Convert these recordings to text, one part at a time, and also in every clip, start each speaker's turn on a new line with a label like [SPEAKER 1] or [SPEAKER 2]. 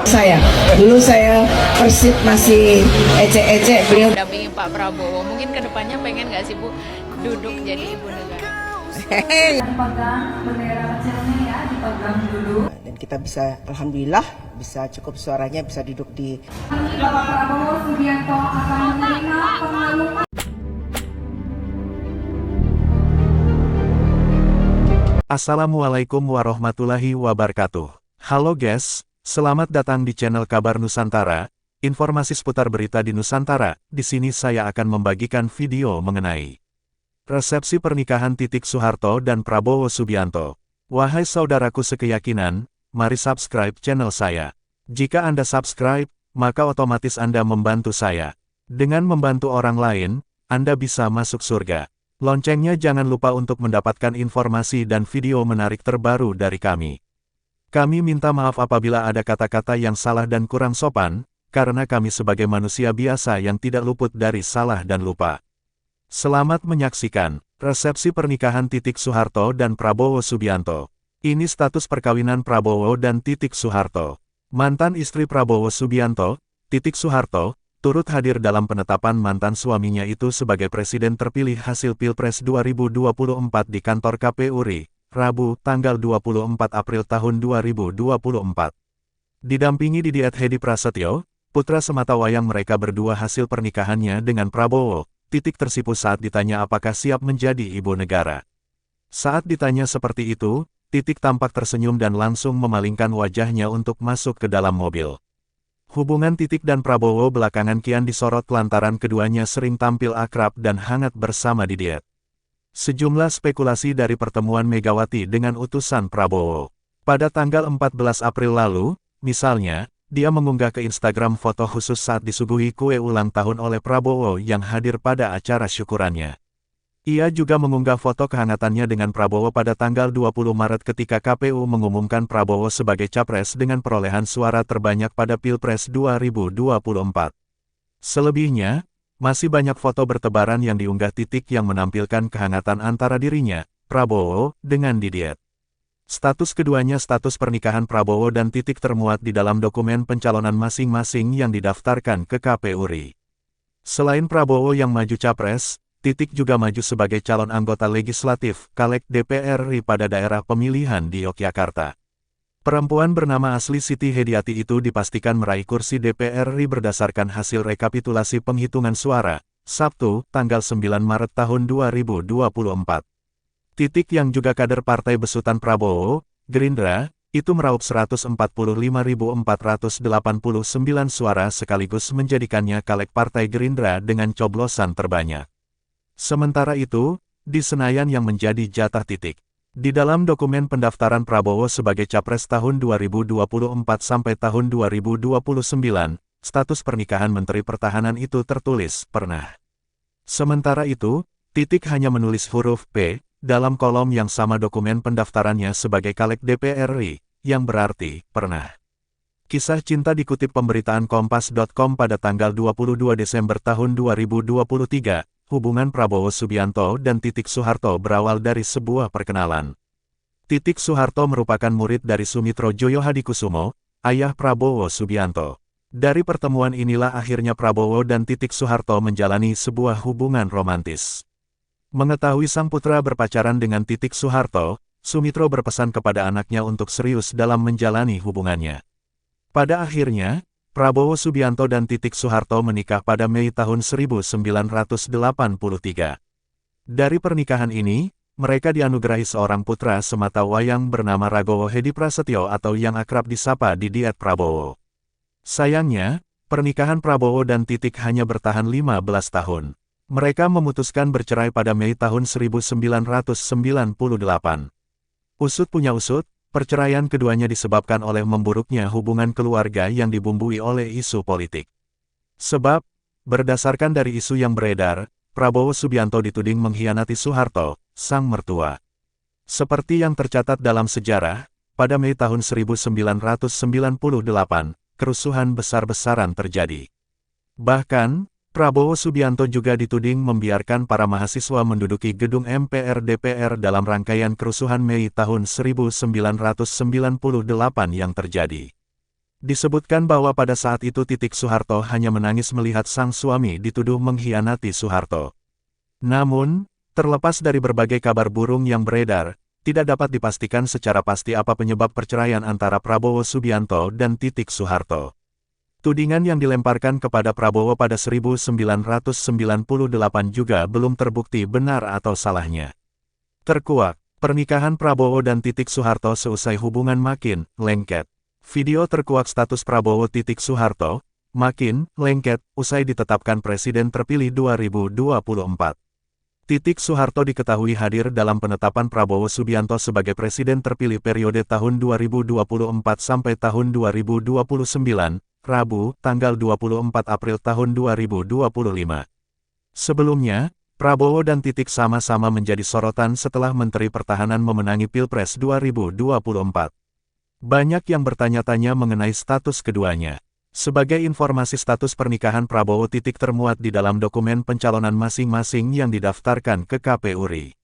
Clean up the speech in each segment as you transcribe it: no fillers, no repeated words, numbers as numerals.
[SPEAKER 1] Dulu saya Persib masih ecek-ecek, beliau
[SPEAKER 2] dampingi Pak Prabowo. Mungkin kedepannya pengen nggak sih Bu duduk jadi ibu negara?
[SPEAKER 3] Dipegang bendera kecilnya ya, dipegang dulu.
[SPEAKER 4] Dan kita bisa, alhamdulillah, bisa cukup suaranya bisa duduk di.
[SPEAKER 3] Bapak Prabowo Subianto akan menerima pengumuman.
[SPEAKER 5] Assalamualaikum warahmatullahi wabarakatuh. Halo guys, selamat datang di channel Kabar Nusantara. Informasi seputar berita di Nusantara. Di sini saya akan membagikan video mengenai resepsi pernikahan Titik Soeharto dan Prabowo Subianto. Wahai saudaraku sekeyakinan, mari subscribe channel saya. Jika Anda subscribe, maka otomatis Anda membantu saya. Dengan membantu orang lain, Anda bisa masuk surga. Loncengnya jangan lupa untuk mendapatkan informasi dan video menarik terbaru dari kami. Kami minta maaf apabila ada kata-kata yang salah dan kurang sopan, karena kami sebagai manusia biasa yang tidak luput dari salah dan lupa. Selamat menyaksikan resepsi pernikahan Titik Soeharto dan Prabowo Subianto. Ini status perkawinan Prabowo dan Titik Soeharto. Mantan istri Prabowo Subianto, Titik Soeharto, turut hadir dalam penetapan mantan suaminya itu sebagai presiden terpilih hasil Pilpres 2024 di kantor KPU RI, Rabu, tanggal 24 April tahun 2024. Didampingi Didiat Hedi Prasetyo, putra sematawayang mereka berdua hasil pernikahannya dengan Prabowo. Titik tersipu saat ditanya apakah siap menjadi ibu negara. Saat ditanya seperti itu, Titik tampak tersenyum dan langsung memalingkan wajahnya untuk masuk ke dalam mobil. Hubungan Titik dan Prabowo belakangan kian disorot lantaran keduanya sering tampil akrab dan hangat bersama Didiat. Sejumlah spekulasi dari pertemuan Megawati dengan utusan Prabowo. Pada tanggal 14 April lalu, misalnya, dia mengunggah ke Instagram foto khusus saat disuguhi kue ulang tahun oleh Prabowo yang hadir pada acara syukurannya. Ia juga mengunggah foto kehangatannya dengan Prabowo pada tanggal 20 Maret ketika KPU mengumumkan Prabowo sebagai capres dengan perolehan suara terbanyak pada Pilpres 2024. Selebihnya, masih banyak foto bertebaran yang diunggah Titik yang menampilkan kehangatan antara dirinya, Prabowo, dengan Didiat. Status keduanya status pernikahan Prabowo dan Titik termuat di dalam dokumen pencalonan masing-masing yang didaftarkan ke KPU RI. Selain Prabowo yang maju capres, Titik juga maju sebagai calon anggota legislatif, Caleg DPR RI pada daerah pemilihan di Yogyakarta. Perempuan bernama asli Siti Hediati itu dipastikan meraih kursi DPR RI berdasarkan hasil rekapitulasi penghitungan suara, Sabtu, tanggal 9 Maret tahun 2024. Titik yang juga kader Partai Besutan Prabowo, Gerindra, itu meraup 145.489 suara sekaligus menjadikannya Caleg Partai Gerindra dengan coblosan terbanyak. Sementara itu, di Senayan yang menjadi jatah Titik. Di dalam dokumen pendaftaran Prabowo sebagai capres tahun 2024 sampai tahun 2029, status pernikahan Menteri Pertahanan itu tertulis pernah. Sementara itu, Titik hanya menulis huruf P dalam kolom yang sama dokumen pendaftarannya sebagai Caleg DPR RI, yang berarti pernah. Kisah cinta dikutip pemberitaan Kompas.com pada tanggal 22 Desember tahun 2023. Hubungan Prabowo Subianto dan Titik Soeharto berawal dari sebuah perkenalan. Titik Soeharto merupakan murid dari Sumitro Joyo Hadikusumo, ayah Prabowo Subianto. Dari pertemuan inilah akhirnya Prabowo dan Titik Soeharto menjalani sebuah hubungan romantis. Mengetahui sang putra berpacaran dengan Titik Soeharto, Sumitro berpesan kepada anaknya untuk serius dalam menjalani hubungannya. Pada akhirnya, Prabowo Subianto dan Titik Soeharto menikah pada Mei tahun 1983. Dari pernikahan ini, mereka dianugerahi seorang putra sematawayang bernama Ragowo Hedi Prasetyo atau yang akrab disapa Didiat Prabowo. Sayangnya, pernikahan Prabowo dan Titik hanya bertahan 15 tahun. Mereka memutuskan bercerai pada Mei tahun 1998. Usut punya usut, perceraian keduanya disebabkan oleh memburuknya hubungan keluarga yang dibumbui oleh isu politik. Sebab, berdasarkan dari isu yang beredar, Prabowo Subianto dituding mengkhianati Soeharto, sang mertua. Seperti yang tercatat dalam sejarah, pada Mei tahun 1998, kerusuhan besar-besaran terjadi. Bahkan, Prabowo Subianto juga dituding membiarkan para mahasiswa menduduki gedung MPR DPR dalam rangkaian kerusuhan Mei tahun 1998 yang terjadi. Disebutkan bahwa pada saat itu Titik Soeharto hanya menangis melihat sang suami dituduh mengkhianati Soeharto. Namun, terlepas dari berbagai kabar burung yang beredar, tidak dapat dipastikan secara pasti apa penyebab perceraian antara Prabowo Subianto dan Titik Soeharto. Tudingan yang dilemparkan kepada Prabowo pada 1998 juga belum terbukti benar atau salahnya. Terkuak, pernikahan Prabowo dan Titik Soeharto seusai hubungan makin lengket. Video terkuak status Prabowo Titik Soeharto, makin lengket, usai ditetapkan Presiden terpilih 2024. Titik Soeharto diketahui hadir dalam penetapan Prabowo Subianto sebagai Presiden terpilih periode tahun 2024 sampai tahun 2029, Rabu, tanggal 24 April tahun 2025. Sebelumnya, Prabowo dan Titik sama-sama menjadi sorotan setelah Menteri Pertahanan memenangi Pilpres 2024. Banyak yang bertanya-tanya mengenai status keduanya. Sebagai informasi status pernikahan Prabowo Titik termuat di dalam dokumen pencalonan masing-masing yang didaftarkan ke KPU RI.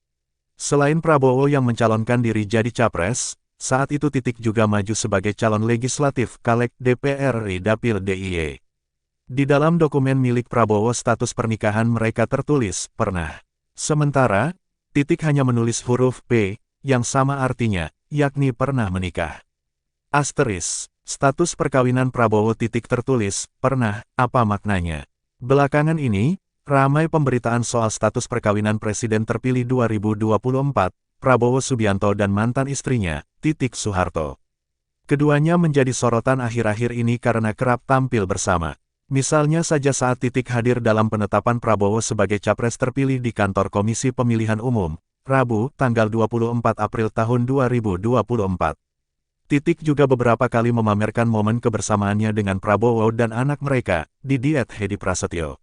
[SPEAKER 5] Selain Prabowo yang mencalonkan diri jadi capres, saat itu Titik juga maju sebagai calon legislatif Caleg DPR RI Dapil DIY. Di dalam dokumen milik Prabowo status pernikahan mereka tertulis, pernah. Sementara, Titik hanya menulis huruf P, yang sama artinya, yakni pernah menikah. Asteris, status perkawinan Prabowo Titik tertulis, pernah, apa maknanya? Belakangan ini, ramai pemberitaan soal status perkawinan Presiden terpilih 2024, Prabowo Subianto dan mantan istrinya, Titik Soeharto. Keduanya menjadi sorotan akhir-akhir ini karena kerap tampil bersama. Misalnya saja saat Titik hadir dalam penetapan Prabowo sebagai capres terpilih di kantor Komisi Pemilihan Umum, Rabu, tanggal 24 April tahun 2024. Titik juga beberapa kali memamerkan momen kebersamaannya dengan Prabowo dan anak mereka, Didiet Hedi Prasetyo.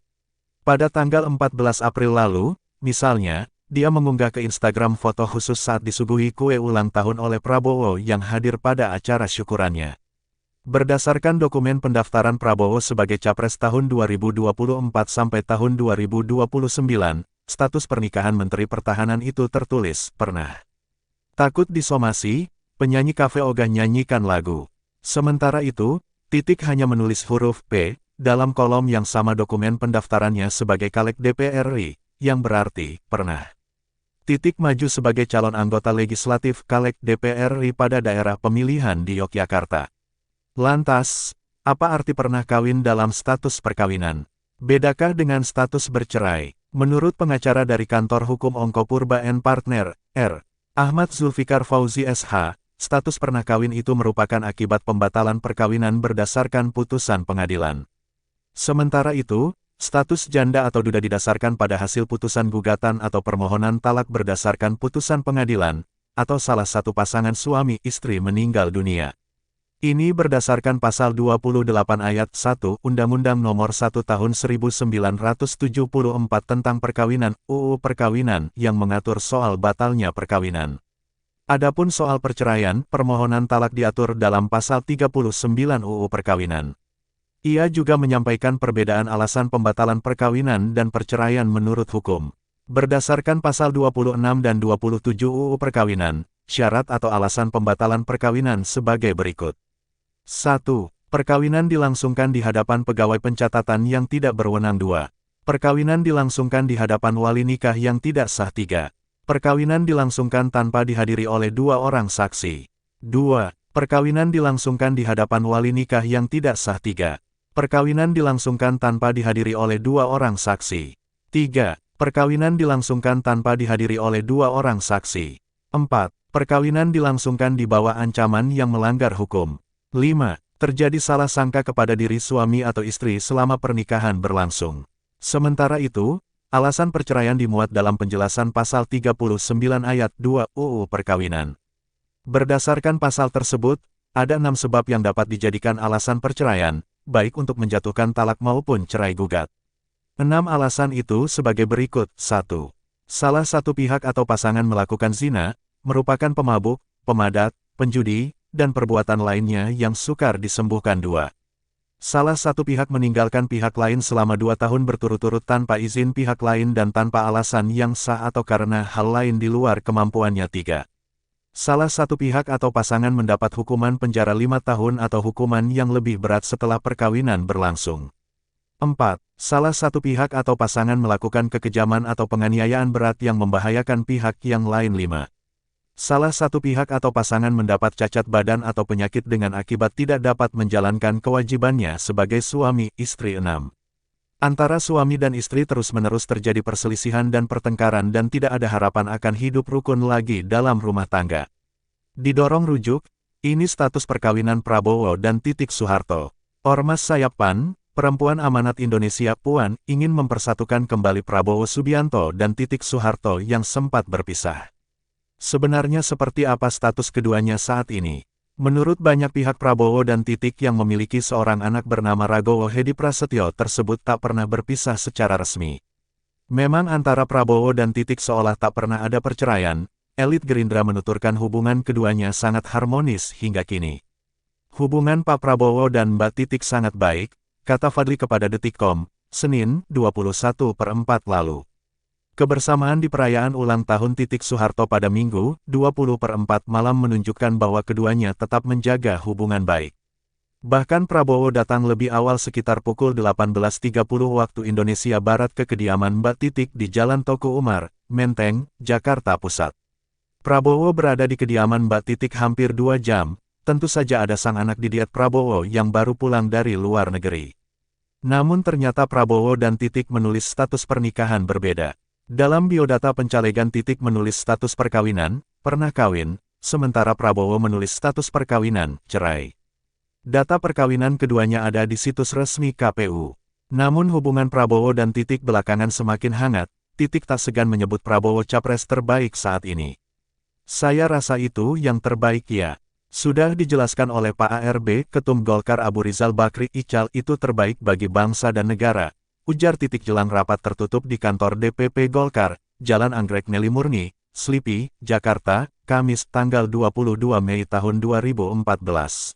[SPEAKER 5] Pada tanggal 14 April lalu, misalnya, dia mengunggah ke Instagram foto khusus saat disuguhi kue ulang tahun oleh Prabowo yang hadir pada acara syukurannya. Berdasarkan dokumen pendaftaran Prabowo sebagai capres tahun 2024 sampai tahun 2029, status pernikahan Menteri Pertahanan itu tertulis, pernah. Takut disomasi, penyanyi kafe ogah nyanyikan lagu. Sementara itu, Titik hanya menulis huruf P, dalam kolom yang sama dokumen pendaftarannya sebagai Caleg DPR RI, yang berarti, pernah. Titik maju sebagai calon anggota legislatif Caleg DPR RI pada daerah pemilihan di Yogyakarta. Lantas, apa arti pernah kawin dalam status perkawinan? Bedakah dengan status bercerai? Menurut pengacara dari kantor hukum Ongko Purba & Partner, R. Ahmad Zulfikar Fauzi SH, status pernah kawin itu merupakan akibat pembatalan perkawinan berdasarkan putusan pengadilan. Sementara itu, status janda atau duda didasarkan pada hasil putusan gugatan atau permohonan talak berdasarkan putusan pengadilan, atau salah satu pasangan suami istri meninggal dunia. Ini berdasarkan pasal 28 ayat 1 Undang-Undang Nomor 1 Tahun 1974 tentang Perkawinan, UU Perkawinan, yang mengatur soal batalnya perkawinan. Adapun soal perceraian, permohonan talak diatur dalam pasal 39 UU Perkawinan. Ia juga menyampaikan perbedaan alasan pembatalan perkawinan dan perceraian menurut hukum. Berdasarkan pasal 26 dan 27 UU Perkawinan, syarat atau alasan pembatalan perkawinan sebagai berikut. 1. Perkawinan dilangsungkan di hadapan pegawai pencatatan yang tidak berwenang. 2. Perkawinan dilangsungkan di hadapan wali nikah yang tidak sah. 3. Perkawinan dilangsungkan tanpa dihadiri oleh 2 orang saksi. 2. Perkawinan dilangsungkan di hadapan wali nikah yang tidak sah. 3. Perkawinan dilangsungkan tanpa dihadiri oleh 2 orang saksi. 3. Perkawinan dilangsungkan tanpa dihadiri oleh 2 orang saksi. 4. Perkawinan dilangsungkan di bawah ancaman yang melanggar hukum. 5. Terjadi salah sangka kepada diri suami atau istri selama pernikahan berlangsung. Sementara itu, alasan perceraian dimuat dalam penjelasan pasal 39 ayat 2 UU Perkawinan. Berdasarkan pasal tersebut, ada 6 sebab yang dapat dijadikan alasan perceraian, baik untuk menjatuhkan talak maupun cerai gugat. 6 alasan itu sebagai berikut. 1. Salah satu pihak atau pasangan melakukan zina, merupakan pemabuk, pemadat, penjudi, dan perbuatan lainnya yang sukar disembuhkan. 2. Salah satu pihak meninggalkan pihak lain selama 2 tahun berturut-turut tanpa izin pihak lain dan tanpa alasan yang sah atau karena hal lain di luar kemampuannya. 3. Salah satu pihak atau pasangan mendapat hukuman penjara 5 tahun atau hukuman yang lebih berat setelah perkawinan berlangsung. 4. Salah satu pihak atau pasangan melakukan kekejaman atau penganiayaan berat yang membahayakan pihak yang lain. 5. Salah satu pihak atau pasangan mendapat cacat badan atau penyakit dengan akibat tidak dapat menjalankan kewajibannya sebagai suami istri. 6. Antara suami dan istri terus-menerus terjadi perselisihan dan pertengkaran dan tidak ada harapan akan hidup rukun lagi dalam rumah tangga. Didorong rujuk, ini status perkawinan Prabowo dan Titik Soeharto. Ormas Sayap PAN, Perempuan Amanat Indonesia PUAN, ingin mempersatukan kembali Prabowo Subianto dan Titik Soeharto yang sempat berpisah. Sebenarnya seperti apa status keduanya saat ini? Menurut banyak pihak, Prabowo dan Titik yang memiliki seorang anak bernama Ragowo Hedi Prasetyo tersebut tak pernah berpisah secara resmi. Memang antara Prabowo dan Titik seolah tak pernah ada perceraian, elit Gerindra menuturkan hubungan keduanya sangat harmonis hingga kini. Hubungan Pak Prabowo dan Mbak Titik sangat baik, kata Fadli kepada Detikcom, Senin, 21/4 lalu. Kebersamaan di perayaan ulang tahun Titik Soeharto pada Minggu, 20/4 malam menunjukkan bahwa keduanya tetap menjaga hubungan baik. Bahkan Prabowo datang lebih awal sekitar pukul 18.30 waktu Indonesia Barat ke kediaman Mbak Titik di Jalan Toko Umar, Menteng, Jakarta Pusat. Prabowo berada di kediaman Mbak Titik hampir 2 jam, tentu saja ada sang anak didiet Prabowo yang baru pulang dari luar negeri. Namun ternyata Prabowo dan Titik menulis status pernikahan berbeda. Dalam biodata pencalegan Titik menulis status perkawinan, pernah kawin, sementara Prabowo menulis status perkawinan, cerai. Data perkawinan keduanya ada di situs resmi KPU. Namun hubungan Prabowo dan Titik belakangan semakin hangat, Titik tak segan menyebut Prabowo capres terbaik saat ini. Saya rasa itu yang terbaik ya. Sudah dijelaskan oleh Pak ARB, Ketum Golkar Abu Rizal Bakri Ical itu terbaik bagi bangsa dan negara. Ujar Titik jelang rapat tertutup di kantor DPP Golkar, Jalan Anggrek Neli Murni, Slipi, Jakarta, Kamis tanggal 22 Mei tahun 2014.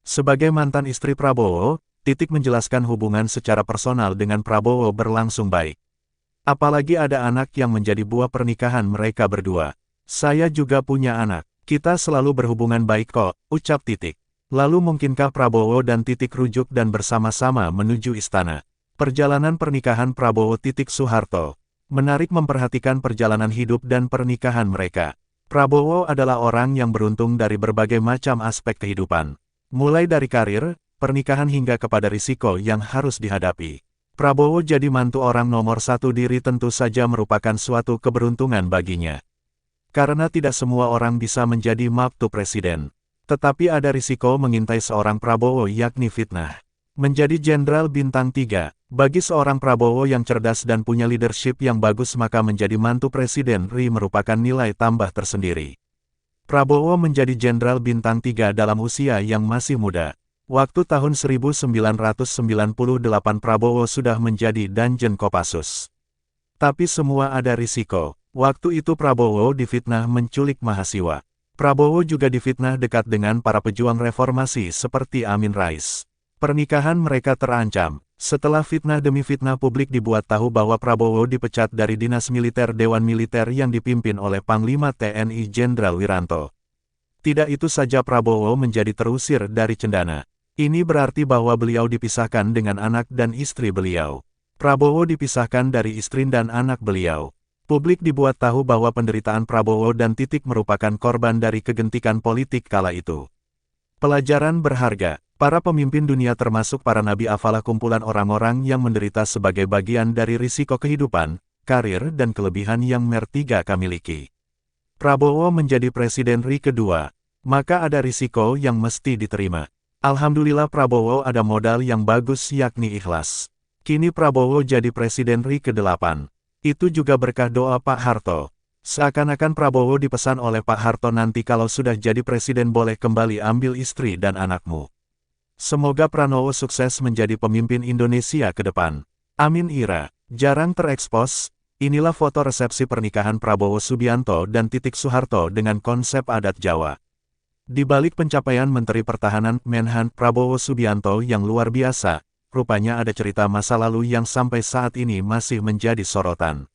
[SPEAKER 5] Sebagai mantan istri Prabowo, Titik menjelaskan hubungan secara personal dengan Prabowo berlangsung baik. Apalagi ada anak yang menjadi buah pernikahan mereka berdua. Saya juga punya anak. Kita selalu berhubungan baik kok, ucap Titik. Lalu mungkinkah Prabowo dan Titik rujuk dan bersama-sama menuju istana? Perjalanan pernikahan Prabowo Titik Soeharto. Menarik memperhatikan perjalanan hidup dan pernikahan mereka. Prabowo adalah orang yang beruntung dari berbagai macam aspek kehidupan. Mulai dari karir, pernikahan hingga kepada risiko yang harus dihadapi. Prabowo jadi mantu orang nomor 1 diri tentu saja merupakan suatu keberuntungan baginya. Karena tidak semua orang bisa menjadi mantu presiden. Tetapi ada risiko mengintai seorang Prabowo yakni fitnah. Menjadi Jenderal Bintang 3, bagi seorang Prabowo yang cerdas dan punya leadership yang bagus maka menjadi mantu Presiden RI merupakan nilai tambah tersendiri. Prabowo menjadi Jenderal Bintang 3 dalam usia yang masih muda. Waktu tahun 1998 Prabowo sudah menjadi Danjen Kopassus. Tapi semua ada risiko. Waktu itu Prabowo difitnah menculik mahasiswa. Prabowo juga difitnah dekat dengan para pejuang reformasi seperti Amin Rais. Pernikahan mereka terancam. Setelah fitnah demi fitnah publik dibuat tahu bahwa Prabowo dipecat dari Dinas Militer Dewan Militer yang dipimpin oleh Panglima TNI Jenderal Wiranto. Tidak itu saja Prabowo menjadi terusir dari Cendana. Ini berarti bahwa beliau dipisahkan dengan anak dan istri beliau. Prabowo dipisahkan dari istri dan anak beliau. Publik dibuat tahu bahwa penderitaan Prabowo dan Titik merupakan korban dari kegentikan politik kala itu. Pelajaran berharga. Para pemimpin dunia termasuk para nabi afalah kumpulan orang-orang yang menderita sebagai bagian dari risiko kehidupan, karir dan kelebihan yang mertiga miliki. Prabowo menjadi Presiden RI kedua, maka ada risiko yang mesti diterima. Alhamdulillah Prabowo ada modal yang bagus yakni ikhlas. Kini Prabowo jadi Presiden RI ke-8. Itu juga berkah doa Pak Harto. Seakan-akan Prabowo dipesan oleh Pak Harto nanti kalau sudah jadi presiden boleh kembali ambil istri dan anakmu. Semoga Pranowo sukses menjadi pemimpin Indonesia ke depan. Amin Ira. Jarang terekspos, inilah foto resepsi pernikahan Prabowo Subianto dan Titik Soeharto dengan konsep adat Jawa. Di balik pencapaian Menteri Pertahanan Menhan Prabowo Subianto yang luar biasa, rupanya ada cerita masa lalu yang sampai saat ini masih menjadi sorotan.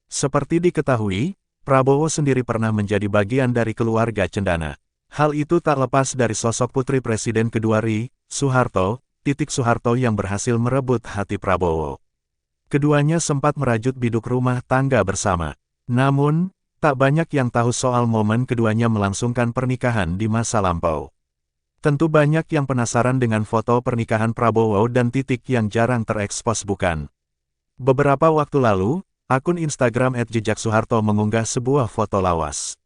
[SPEAKER 5] Seperti diketahui, Prabowo sendiri pernah menjadi bagian dari keluarga cendana. Hal itu tak lepas dari sosok putri Presiden kedua RI, Soeharto, Titik Soeharto yang berhasil merebut hati Prabowo. Keduanya sempat merajut biduk rumah tangga bersama. Namun, tak banyak yang tahu soal momen keduanya melangsungkan pernikahan di masa lampau. Tentu banyak yang penasaran dengan foto pernikahan Prabowo dan Titik yang jarang terekspos bukan? Beberapa waktu lalu, akun Instagram @jejaksoeharto mengunggah sebuah foto lawas.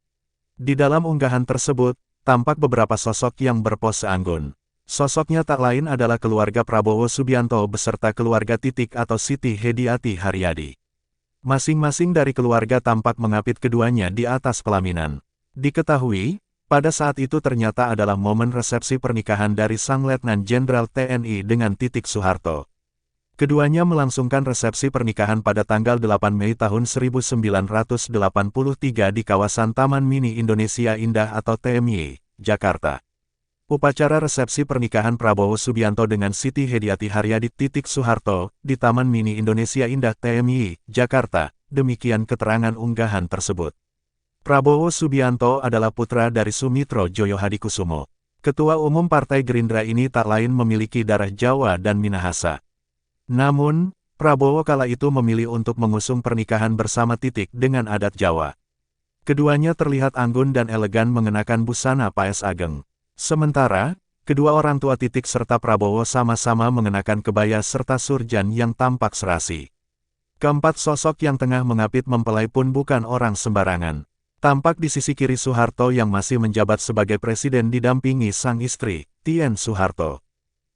[SPEAKER 5] Di dalam unggahan tersebut, tampak beberapa sosok yang berpose anggun. Sosoknya tak lain adalah keluarga Prabowo Subianto beserta keluarga Titik atau Siti Hediati Haryadi. Masing-masing dari keluarga tampak mengapit keduanya di atas pelaminan. Diketahui, pada saat itu ternyata adalah momen resepsi pernikahan dari Sang Letnan Jenderal TNI dengan Titik Soeharto. Keduanya melangsungkan resepsi pernikahan pada tanggal 8 Mei tahun 1983 di kawasan Taman Mini Indonesia Indah atau TMI, Jakarta. Upacara resepsi pernikahan Prabowo Subianto dengan Siti Hediati Haryadi Titik Soeharto di Taman Mini Indonesia Indah TMI, Jakarta. Demikian keterangan unggahan tersebut. Prabowo Subianto adalah putra dari Sumitro Joyo Hadikusumo. Ketua Umum Partai Gerindra ini tak lain memiliki darah Jawa dan Minahasa. Namun, Prabowo kala itu memilih untuk mengusung pernikahan bersama Titik dengan adat Jawa. Keduanya terlihat anggun dan elegan mengenakan busana paes ageng. Sementara, kedua orang tua Titik serta Prabowo sama-sama mengenakan kebaya serta surjan yang tampak serasi. Keempat sosok yang tengah mengapit mempelai pun bukan orang sembarangan. Tampak di sisi kiri Soeharto yang masih menjabat sebagai presiden didampingi sang istri, Tien Soeharto.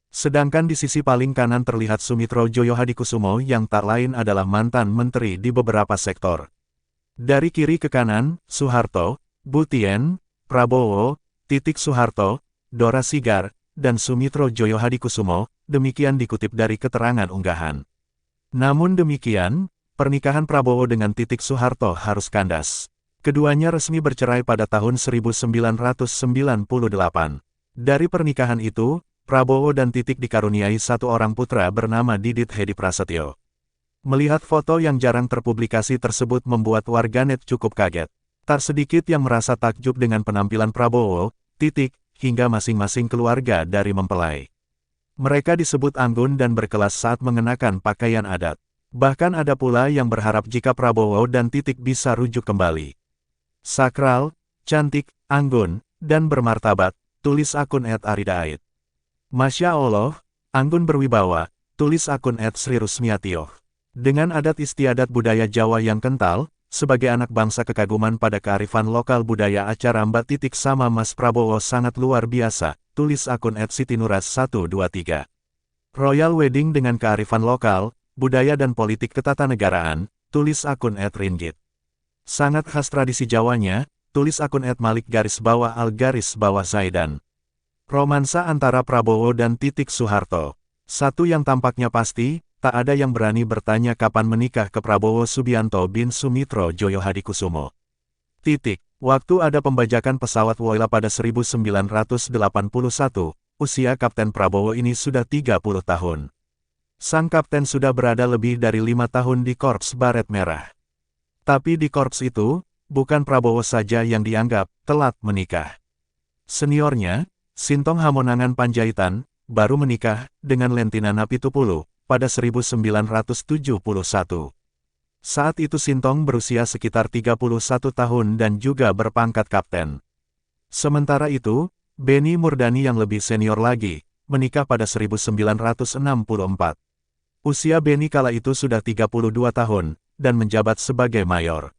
[SPEAKER 5] Sedangkan di sisi paling kanan terlihat Sumitro Joyo Hadikusumo yang tak lain adalah mantan menteri di beberapa sektor. Dari kiri ke kanan, Soeharto, Bu Tien, Prabowo, Titik Soeharto, Dora Sigar, dan Sumitro Joyo Hadikusumo, demikian dikutip dari keterangan unggahan. Namun demikian, pernikahan Prabowo dengan Titik Soeharto harus kandas. Keduanya resmi bercerai pada tahun 1998. Dari pernikahan itu, Prabowo dan Titik dikaruniai satu orang putra bernama Didit Hedi Prasetyo. Melihat foto yang jarang terpublikasi tersebut membuat warganet cukup kaget. Tak sedikit yang merasa takjub dengan penampilan Prabowo, Titik, hingga masing-masing keluarga dari mempelai. Mereka disebut anggun dan berkelas saat mengenakan pakaian adat. Bahkan ada pula yang berharap jika Prabowo dan Titik bisa rujuk kembali. Sakral, cantik, anggun, dan bermartabat, tulis akun @aridait. Masya Allah, anggun berwibawa, tulis akun @srirusmiatioh. Dengan adat istiadat budaya Jawa yang kental, sebagai anak bangsa kekaguman pada kearifan lokal budaya acara Mbak Titik sama Mas Prabowo sangat luar biasa, tulis akun @sitinuras123. Royal Wedding dengan kearifan lokal, budaya dan politik ketatanegaraan, tulis akun @ringgit. Sangat khas tradisi Jawanya, tulis akun @malik_al_zaidan. Romansa antara Prabowo dan Titik Soeharto. Satu yang tampaknya pasti, tak ada yang berani bertanya kapan menikah ke Prabowo Subianto bin Sumitro Joyo Hadikusumo. Titik. Waktu ada pembajakan pesawat Woyla pada 1981, usia Kapten Prabowo ini sudah 30 tahun. Sang Kapten sudah berada lebih dari 5 tahun di Korps Baret Merah. Tapi di Korps itu, bukan Prabowo saja yang dianggap telat menikah. Seniornya, Sintong Hamonangan Panjaitan, baru menikah dengan Lentina Napitupulu pada 1971. Saat itu Sintong berusia sekitar 31 tahun dan juga berpangkat kapten. Sementara itu, Beni Murdani yang lebih senior lagi, menikah pada 1964. Usia Beni kala itu sudah 32 tahun, dan menjabat sebagai mayor.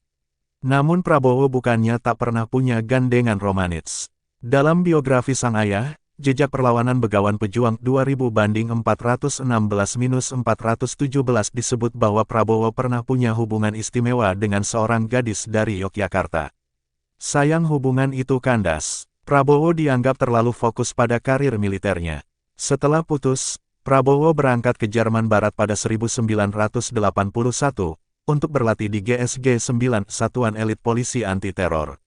[SPEAKER 5] Namun Prabowo bukannya tak pernah punya gandengan romanits. Dalam biografi sang ayah, Jejak Perlawanan Begawan Pejuang 2000-416-417 disebut bahwa Prabowo pernah punya hubungan istimewa dengan seorang gadis dari Yogyakarta. Sayang hubungan itu kandas. Prabowo dianggap terlalu fokus pada karir militernya. Setelah putus, Prabowo berangkat ke Jerman Barat pada 1981 untuk berlatih di GSG 9 Satuan Elit Polisi Anti Teror.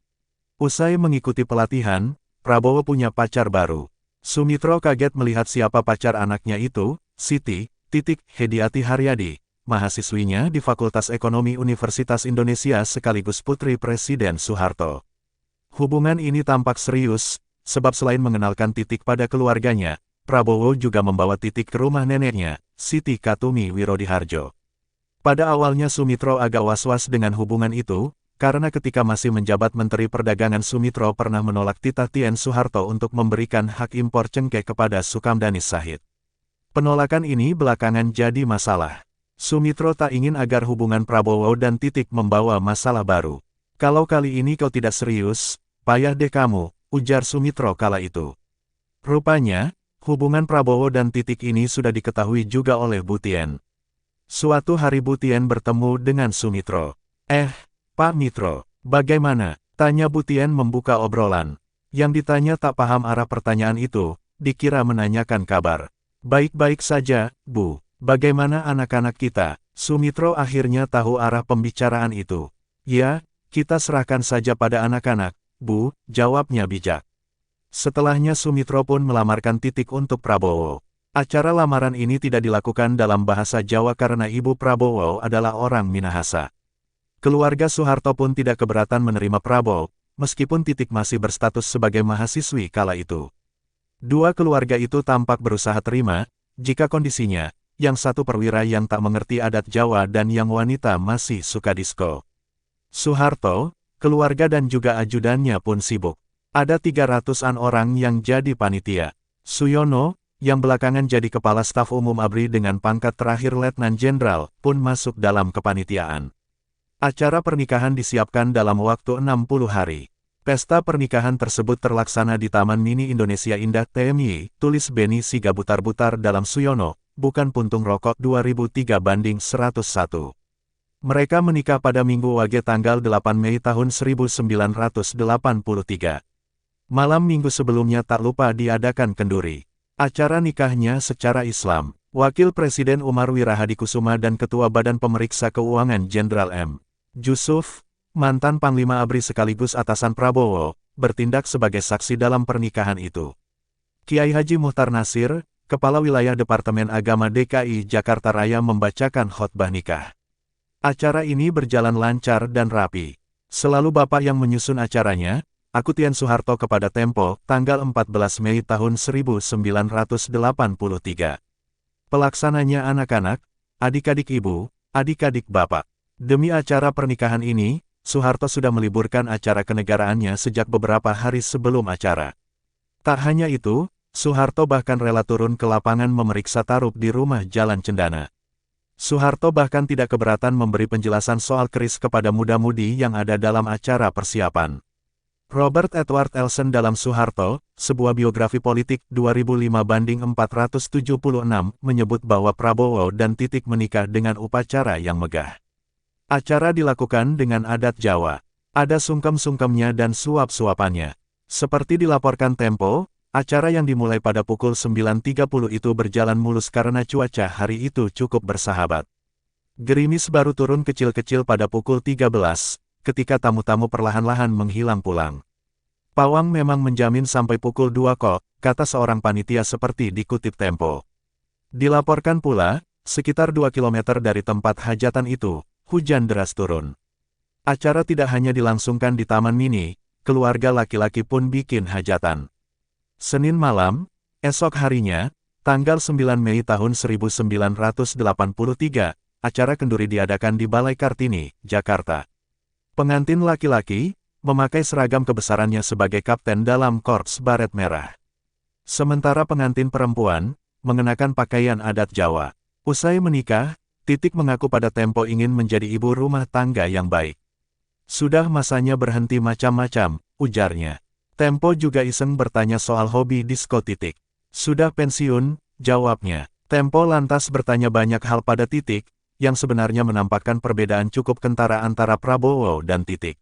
[SPEAKER 5] Usai mengikuti pelatihan, Prabowo punya pacar baru. Sumitro kaget melihat siapa pacar anaknya itu, Siti, Titik Hediati Haryadi, mahasiswinya di Fakultas Ekonomi Universitas Indonesia sekaligus putri Presiden Soeharto. Hubungan ini tampak serius, sebab selain mengenalkan Titik pada keluarganya, Prabowo juga membawa Titik ke rumah neneknya, Siti Katumi Wirodiharjo. Pada awalnya Sumitro agak was-was dengan hubungan itu, karena ketika masih menjabat Menteri Perdagangan Sumitro pernah menolak titah Tien Soeharto untuk memberikan hak impor cengkeh kepada Sukamdani Shahid. Penolakan ini belakangan jadi masalah. Sumitro tak ingin agar hubungan Prabowo dan Titik membawa masalah baru. "Kalau kali ini kau tidak serius, payah deh kamu," ujar Sumitro kala itu. Rupanya, hubungan Prabowo dan Titik ini sudah diketahui juga oleh Bu Tien. Suatu hari Bu Tien bertemu dengan Sumitro. Pak Mitro, bagaimana?" tanya Bu Tien membuka obrolan. Yang ditanya tak paham arah pertanyaan itu, dikira menanyakan kabar. "Baik-baik saja, Bu. Bagaimana anak-anak kita?" Sumitro akhirnya tahu arah pembicaraan itu. "Ya, kita serahkan saja pada anak-anak, Bu," jawabnya bijak. Setelahnya Sumitro pun melamarkan Titik untuk Prabowo. Acara lamaran ini tidak dilakukan dalam bahasa Jawa karena ibu Prabowo adalah orang Minahasa. Keluarga Soeharto pun tidak keberatan menerima Prabowo, meskipun Titik masih berstatus sebagai mahasiswi kala itu. Dua keluarga itu tampak berusaha terima, jika kondisinya, yang satu perwira yang tak mengerti adat Jawa dan yang wanita masih suka disko. Soeharto, keluarga dan juga ajudannya pun sibuk. Ada 300-an orang yang jadi panitia. Suyono, yang belakangan jadi Kepala Staf Umum ABRI dengan pangkat terakhir Letnan Jenderal, pun masuk dalam kepanitiaan. Acara pernikahan disiapkan dalam waktu 60 hari. Pesta pernikahan tersebut terlaksana di Taman Mini Indonesia Indah TMI, tulis Beni Siga butar-butar dalam Suyono, bukan puntung rokok 2003/101. Mereka menikah pada Minggu Wage tanggal 8 Mei tahun 1983. Malam minggu sebelumnya tak lupa diadakan kenduri. Acara nikahnya secara Islam. Wakil Presiden Umar Wirahadikusuma dan Ketua Badan Pemeriksa Keuangan Jenderal M. Jusuf, mantan Panglima ABRI sekaligus atasan Prabowo, bertindak sebagai saksi dalam pernikahan itu. Kiai Haji Muhtar Nasir, Kepala Wilayah Departemen Agama DKI Jakarta Raya membacakan khotbah nikah. Acara ini berjalan lancar dan rapi. Selalu Bapak yang menyusun acaranya, aku Tien Soeharto kepada Tempo, tanggal 14 Mei tahun 1983. Pelaksananya anak-anak, adik-adik ibu, adik-adik bapak. Demi acara pernikahan ini, Soeharto sudah meliburkan acara kenegaraannya sejak beberapa hari sebelum acara. Tak hanya itu, Soeharto bahkan rela turun ke lapangan memeriksa tarup di rumah Jalan Cendana. Soeharto bahkan tidak keberatan memberi penjelasan soal keris kepada muda-mudi yang ada dalam acara persiapan. Robert Edward Elson dalam Soeharto, sebuah biografi politik 2005/476, menyebut bahwa Prabowo dan Titik menikah dengan upacara yang megah. Acara dilakukan dengan adat Jawa. Ada sungkem-sungkemnya dan suap-suapannya. Seperti dilaporkan Tempo, acara yang dimulai pada pukul 9.30 itu berjalan mulus karena cuaca hari itu cukup bersahabat. Gerimis baru turun kecil-kecil pada pukul 13, ketika tamu-tamu perlahan-lahan menghilang pulang. "Pawang memang menjamin sampai pukul 2 kok," kata seorang panitia seperti dikutip Tempo. Dilaporkan pula, sekitar 2 km dari tempat hajatan itu, hujan deras turun. Acara tidak hanya dilangsungkan di Taman Mini, keluarga laki-laki pun bikin hajatan. Senin malam, esok harinya, tanggal 9 Mei tahun 1983, acara kenduri diadakan di Balai Kartini, Jakarta. Pengantin laki-laki, memakai seragam kebesarannya sebagai kapten dalam Korps Baret Merah. Sementara pengantin perempuan, mengenakan pakaian adat Jawa. Usai menikah, Titik mengaku pada Tempo ingin menjadi ibu rumah tangga yang baik. "Sudah masanya berhenti macam-macam," ujarnya. Tempo juga iseng bertanya soal hobi disko Titik. "Sudah pensiun," jawabnya. Tempo lantas bertanya banyak hal pada Titik, yang sebenarnya menampakkan perbedaan cukup kentara antara Prabowo dan Titik.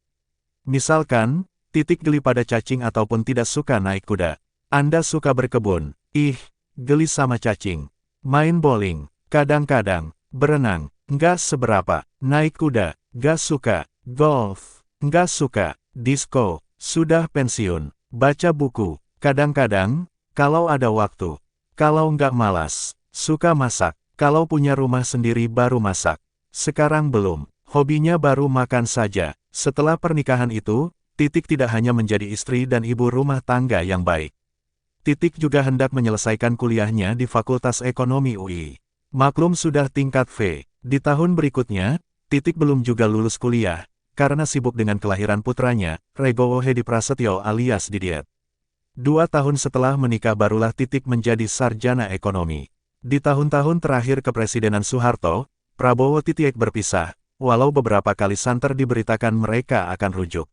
[SPEAKER 5] Misalkan, Titik geli pada cacing ataupun tidak suka naik kuda. "Anda suka berkebun?" "Ih, geli sama cacing." "Main bowling?" "Kadang-kadang." "Berenang?" "Nggak seberapa." "Naik kuda?" "Nggak suka." "Golf?" "Nggak suka." "Disko?" "Sudah pensiun." "Baca buku?" "Kadang-kadang, kalau ada waktu." "Kalau nggak malas." "Suka masak?" Kalau punya rumah sendiri baru masak. Sekarang belum. Hobinya baru makan saja. Setelah pernikahan itu, Titik tidak hanya menjadi istri dan ibu rumah tangga yang baik. Titik juga hendak menyelesaikan kuliahnya di Fakultas Ekonomi UI. Maklum sudah tingkat V. Di tahun berikutnya, Titik belum juga lulus kuliah, karena sibuk dengan kelahiran putranya, Regowo Hedi Prasetyo alias Didiet. 2 tahun setelah menikah barulah Titik menjadi sarjana ekonomi. Di tahun-tahun terakhir kepresidenan Soeharto, Prabowo Titiek berpisah, walau beberapa kali santer diberitakan mereka akan rujuk.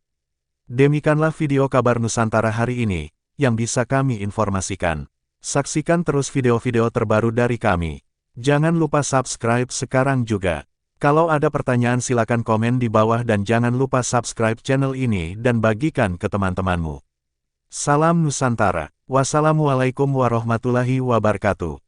[SPEAKER 5] Demikianlah video kabar Nusantara hari ini, yang bisa kami informasikan. Saksikan terus video-video terbaru dari kami. Jangan lupa subscribe sekarang juga. Kalau ada pertanyaan silakan komen di bawah dan jangan lupa subscribe channel ini dan bagikan ke teman-temanmu. Salam Nusantara. Wassalamualaikum warahmatullahi wabarakatuh.